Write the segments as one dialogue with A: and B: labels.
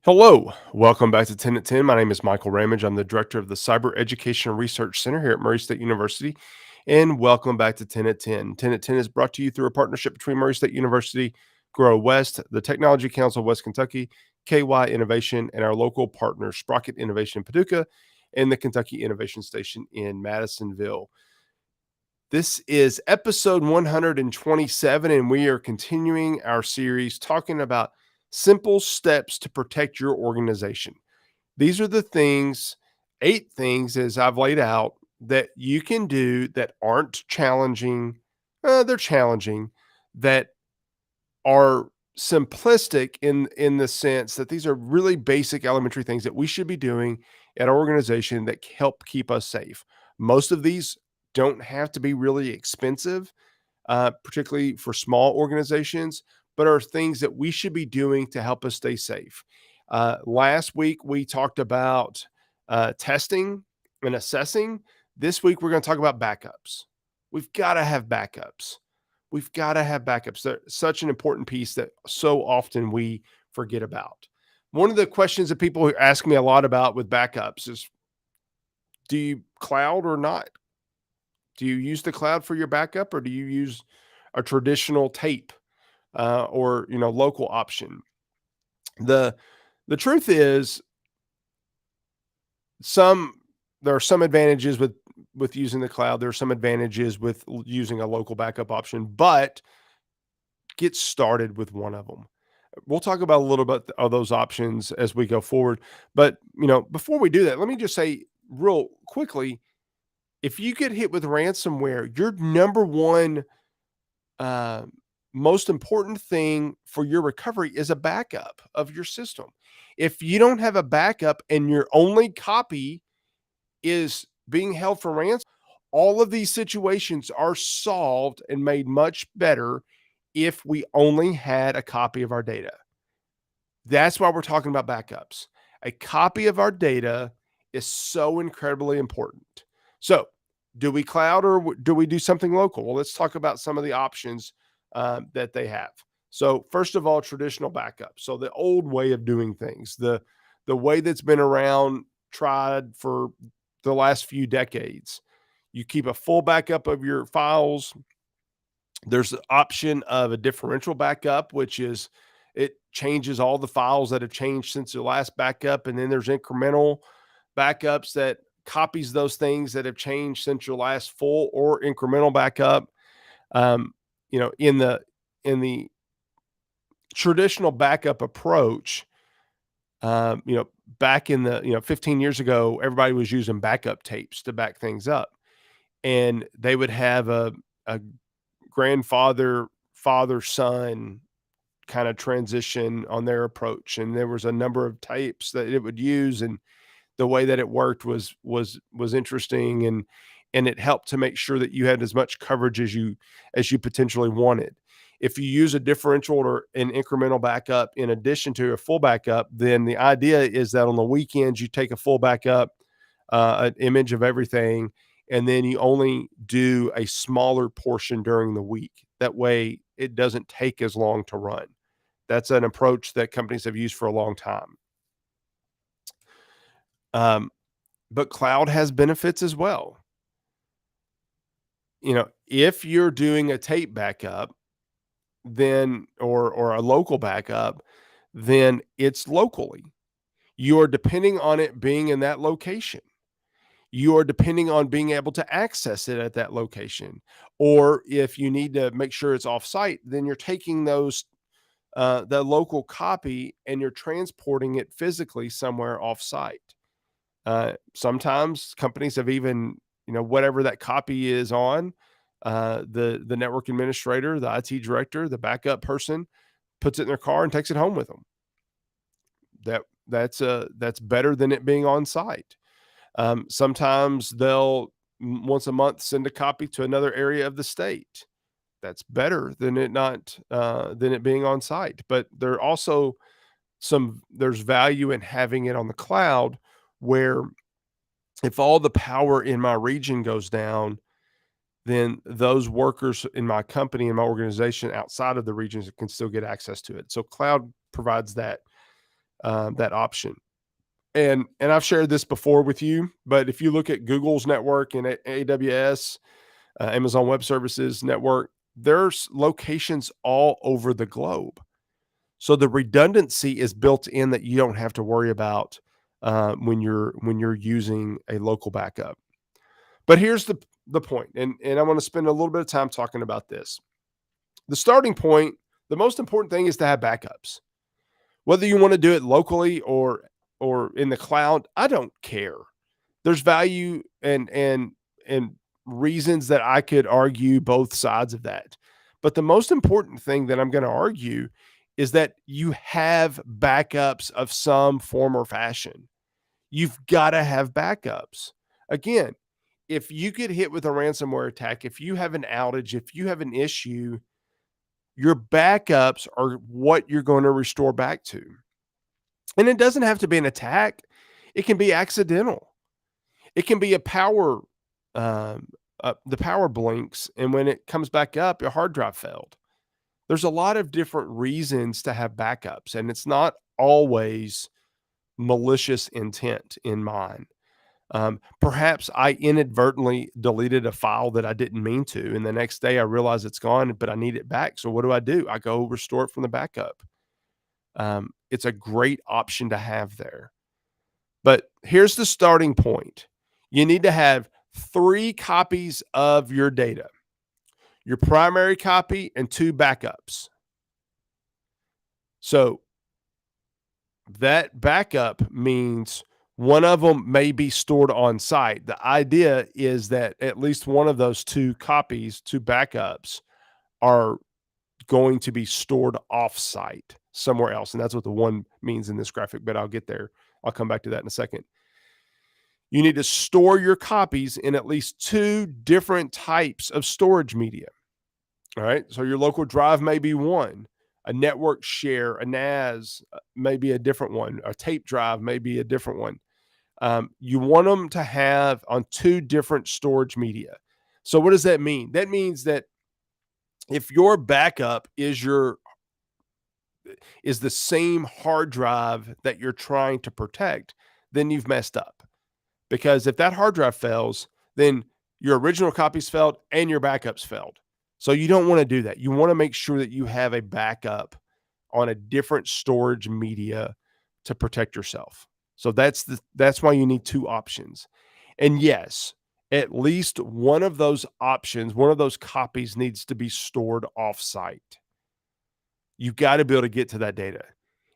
A: Hello, welcome back to 10 at 10. My name is Michael Ramage. I'm the director of the Cyber Education and Research Center here at Murray State University. And welcome back to 10 at 10. 10 at 10 is brought to you through a partnership between Murray State University, Grow West, the Technology Council of West Kentucky, KY Innovation, and our local partner, Sprocket Innovation in Paducah, and the Kentucky Innovation Station in Madisonville. This is episode 127, and we are continuing our series talking about simple steps to protect your organization. These are the things, 8 things as I've laid out, that you can do that aren't challenging. They're challenging, that are simplistic in the sense that these are really basic elementary things that we should be doing at our organization that help keep us safe. Most of these don't have to be really expensive, particularly for small organizations, but are things that we should be doing to help us stay safe. Last week, we talked about testing and assessing. This week, we're going to talk about backups. We've got to have backups. We've got to have backups. They're such an important piece that so often we forget about. One of the questions that people ask me a lot about with backups is, do you cloud or not? Do you use the cloud for your backup, or do you use a traditional tape or local option? The the truth is, some there are some advantages with using the cloud. There are some advantages with using a local backup option, but get started with one of them. We'll talk about a little bit of those options as we go forward. But before we do that, let me just say real quickly: if you get hit with ransomware, your number one uh, most important thing for your recovery is a backup of your system. If you don't have a backup and your only copy is being held for ransom, all of these situations are solved and made much better if we only had a copy of our data. That's why we're talking about backups. A copy of our data is so incredibly important. So, do we cloud or do we do something local? Well, let's talk about some of the options that they have. So, first of all, traditional backup. So, the old way of doing things, the way that's been around, tried for the last few decades. You keep a full backup of your files. There's the option of a differential backup, which is it changes all the files that have changed since your last backup. And then there's incremental backups that copies those things that have changed since your last full or incremental backup. Um, in the traditional backup approach, back in the 15 years ago, everybody was using backup tapes to back things up, and they would have a grandfather, father, son kind of transition on their approach, and there was a number of tapes that it would use, and the way that it worked was interesting, and it helped to make sure that you had as much coverage as you potentially wanted. If you use a differential or an incremental backup in addition to a full backup, then the idea is that on the weekends you take a full backup, an image of everything, and then you only do a smaller portion during the week. That way it doesn't take as long to run. That's an approach that companies have used for a long time. Um, but cloud has benefits as well. If you're doing a tape backup, then or a local backup, then it's locally. You're depending on it being in that location. You are depending on being able to access it at that location. Or if you need to make sure it's off-site, then you're taking the local copy and you're transporting it physically somewhere off-site. Sometimes companies have even, whatever that copy is on, the network administrator, the IT director, the backup person puts it in their car and takes it home with them. That's better than it being on site. Sometimes they'll once a month send a copy to another area of the state. That's better than it being on site. But there's value in having it on the cloud, where if all the power in my region goes down, then those workers in my company and my organization outside of the regions can still get access to it. So cloud provides that. that option. And I've shared this before with you, but if you look at Google's network and AWS, Amazon Web Services network, there's locations all over the globe. So the redundancy is built in that you don't have to worry about when you're using a local backup. But here's the point, and I want to spend a little bit of time talking about this. The starting point, the most important thing is to have backups. Whether you want to do it locally or in the cloud, I don't care. There's value and reasons that I could argue both sides of that. But the most important thing that I'm going to argue is that you have backups of some form or fashion. You've got to have backups. Again, if you get hit with a ransomware attack, if you have an outage, if you have an issue, your backups are what you're going to restore back to. And it doesn't have to be an attack. It can be accidental. It can be a power, um, the power blinks, and when it comes back up, your hard drive failed. There's a lot of different reasons to have backups, and it's not always malicious intent in mind. Perhaps I inadvertently deleted a file that I didn't mean to, and the next day I realize it's gone, but I need it back. So what do? I go restore it from the backup. It's a great option to have there. But here's the starting point. You need to have 3 copies of your data, your primary copy and 2 backups. So that backup means one of them may be stored on site. The idea is that at least one of those 2 copies, 2 backups, are going to be stored off site somewhere else. And that's what the one means in this graphic, but I'll get there. I'll come back to that in a second. You need to store your copies in at least 2 different types of storage media. All right. So your local drive may be one, a network share, a NAS may be a different one, a tape drive may be a different one. You want them to have on 2 different storage media. So what does that mean? That means that if your backup is the same hard drive that you're trying to protect, then you've messed up. Because if that hard drive fails, then your original copies failed and your backups failed. So you don't want to do that. You want to make sure that you have a backup on a different storage media to protect yourself. So that's why you need 2 options. And yes, at least one of those options, one of those copies needs to be stored off-site. You've got to be able to get to that data.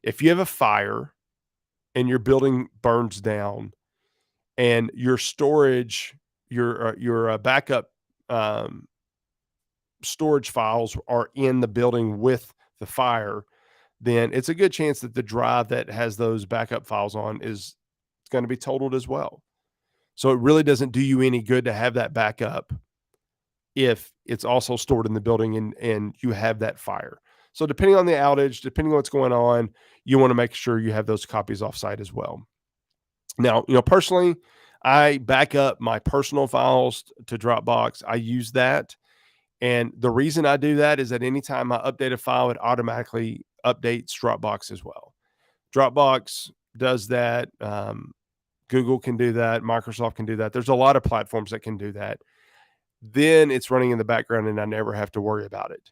A: If you have a fire and your building burns down and your storage, your backup storage files are in the building with the fire, then it's a good chance that the drive that has those backup files on is going to be totaled as well. So it really doesn't do you any good to have that backup if it's also stored in the building and you have that fire. So depending on the outage, depending on what's going on, you want to make sure you have those copies offsite as well. Now, personally, I back up my personal files to Dropbox. I use that. And the reason I do that is that anytime I update a file, it automatically updates Dropbox as well. Dropbox does that. Google can do that. Microsoft can do that. There's a lot of platforms that can do that. Then it's running in the background and I never have to worry about it.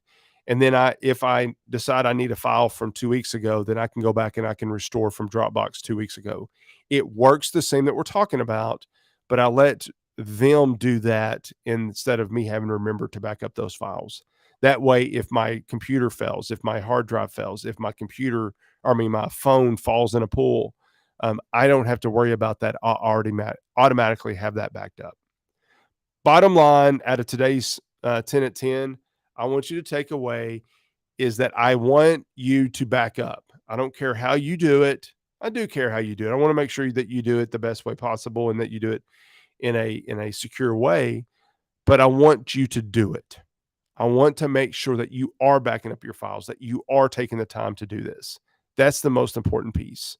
A: And then if I decide I need a file from 2 weeks ago, then I can go back and I can restore from Dropbox 2 weeks ago. It works the same that we're talking about, but I let them do that instead of me having to remember to back up those files. That way, if my computer fails, if my hard drive fails, if my my phone falls in a pool, I don't have to worry about that. I already automatically have that backed up. Bottom line, out of today's 10 at 10, I want you to take away is that I want you to back up. I don't care how you do it. I do care how you do it. I want to make sure that you do it the best way possible and that you do it in a secure way, but I want you to do it. I want to make sure that you are backing up your files, that you are taking the time to do this. That's the most important piece.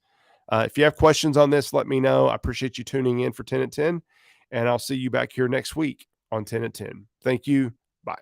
A: If you have questions on this, let me know. I appreciate you tuning in for 10 at 10, and I'll see you back here next week on 10 at 10. Thank you. Bye.